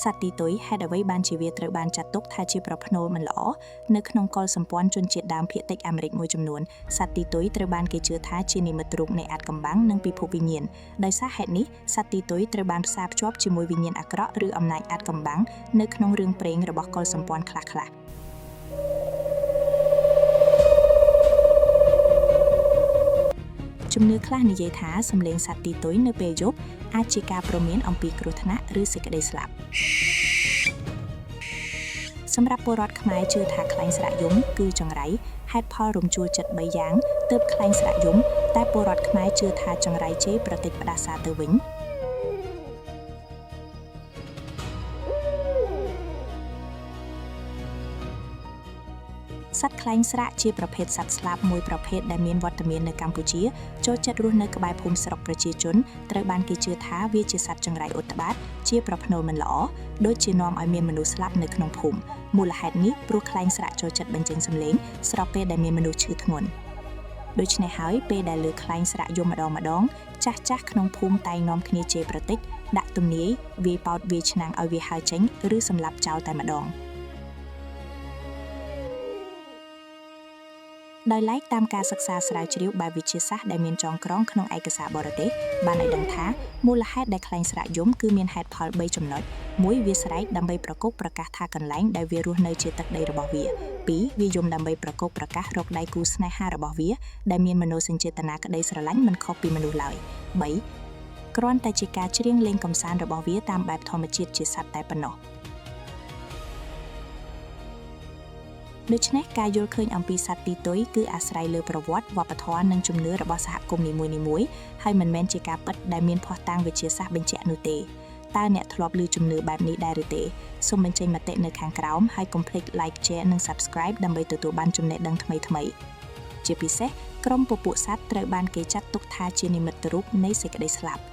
សត្វទីទុយហេតុអ្វីបានជាវាត្រូវបានចាត់ទុកថាជាប្រផ្នូលមិនល្អនៅក្នុងកុលសម្ព័ន្ធជនជាតិដើមភាគតិចអាមេរិកមួយចំនួនសត្វទីទុយត្រូវបានគេជឿថាជានិមិត្តរូបនៃអាថ៌កំបាំងនិងពិភពវិញ្ញាណដោយសារហេតុនេះសត្វទីទុយត្រូវបានផ្សារភ្ជាប់ជាមួយវិញ្ញាណអាក្រក់ឬអំណាចអាថ៌កំបាំងនៅក្នុងរឿងព្រេងរបស់កុលសម្ព័ន្ធខ្លះៗជំនឿខ្លះនិយាយថាសំឡេងសត្វទីទុយនៅពេលយប់អាចជាការព្រមានអំពីគ្រោះថ្នាក់ឬសេចក្តីស្លាប់សម្រាប់ពលរដ្ឋខ្មែរជឿថាខ្លែងស្រៈយំគឺចង្រៃហេតុផលរំជួលចិត្ត3យ៉ាងទើបខ្លែងស្រៈយំតែពលរដ្ឋខ្មែរជឿថាចង្រៃជេរប្រតិចផ្ដាសាទៅវិញសត្វខ្លែងស្រៈជាប្រភេទសត្វស្លាបមួយប្រភេទដែលមានវត្តមាននៅកម្ពុជាចូលចិត្តរស់នៅក្បែរភូមិស្រុកប្រជាជនត្រូវបានគេជឿថាវាជាសត្វចង្រៃឧត្បាតជាប្រផ្នូលមិនល្អដូចជានាំឲ្យមានមនុស្សស្លាប់នៅក្នុងភូមិមូលហេតុនេះព្រោះខ្លែងស្រៈចូលចិត្តបញ្ចេញសំឡេងស្របពេលដែលមានមនុស្សឈឺធ្ងន់ដូច្នេះហើយពេលដែលលើខ្លែងស្រៈយំម្ដងចាស់ក្នុងភូមិតែងនាំគ្នាជេរប្រតិចដាក់ទំនាយវាយប៉ោតវាយឆ្នាំងឲ្យវាហើរចេញឬសម្លាប់ចោលតែម្ដងដោយឡែកតាមការសិក្សាស្រាវជ្រាវបែបវិទ្យាសាស្ត្រដែលមានចងក្រងក្នុងឯកសារបរទេសបានឲ្យដឹងថាមូលហេតុដែលខ្លែងស្រៈយំគឺមានហេតុផល3ចំណុច1វាស្រែកដើម្បីប្រកុកប្រកាសថាកន្លែងដែលវារស់នៅជាទឹកដីរបស់វា2វាយំដើម្បីប្រកុកប្រកាសរកដៃគូស្នេហារបស់វាដែលមានមនោសញ្ចេតនាក្តីស្រឡាញ់មិនខុសពីមនុស្សឡើយ3គ្រាន់តែជាការច្រៀងលេងកម្សាន្តរបស់វាតាមបែបធម្មជាតិជាសត្វតែប៉ុណ្ណោះដូច្នេះការយល់ឃើញអំពីសត្វទីទុយគឺអាស្រ័យលើប្រវត្តិវប្បធម៌និងជំនឿរបស់សហគមន៍នីមួយៗហើយមិនមែនជាការពិតដែលមានភស្តុតាងវិទ្យាសាស្ត្របញ្ជាក់នោះទេតើអ្នកធ្លាប់ឮជំនឿបែបនេះដែរឬទេសូមបញ្ចេញមតិនៅខាងក្រោមហើយកុំភ្លេច like share និង subscribe ដើម្បីទទួលបានចំណេះដឹងថ្មីៗជាពិសេសក្រុមពពួកសត្វត្រូវបានគេចាត់ទុកថាជានិមិត្តរូបនៃសេចក្តីស្លាប់